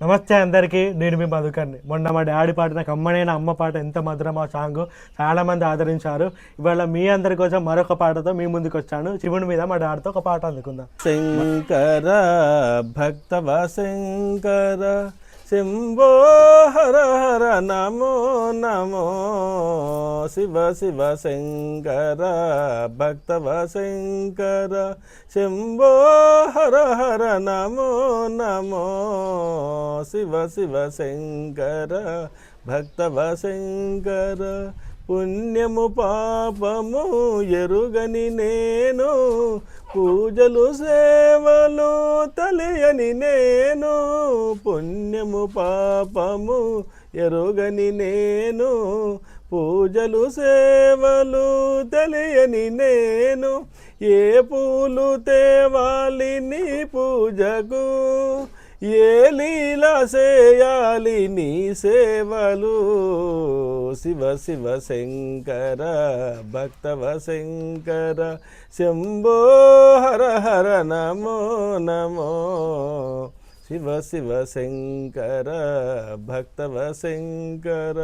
నమస్తే అందరికీ, నేను మీ మధుకర్ని. మొన్న మా డాడీ పాడిన కమ్మనైన అమ్మ పాట ఎంత మధురం ఆ సాంగ్ చాలామంది ఆదరించారు. ఇవాళ మీ అందరి కోసం మరొక పాటతో మీ ముందుకు వచ్చాను. శివుని మీద మా డాడీతో ఒక పాట అందుకుందాం. శంకర భక్తవ శంకర శంభో హర హర నమో నమో శివ శివ శంకర భక్తవ శంకర శంభో హర హర నమో నమో శివ శివ శంకర భక్తవ శంకర పుణ్యము పాపము ఎరుగని నేను పూజలు సేవలు తెలియని నేను పుణ్యము పాపము ఎరుగని నేను పూజలు సేవలు తెలియని నేను ఏ పూలు తేవాలి నీ పూజకు ఏ లీల చేయాలి నీ సేవలు శివ శివ శంకర భక్తవ శంకర శంభో హర హర నమో నమో శివ శివ శంకర భక్తవ శంకర.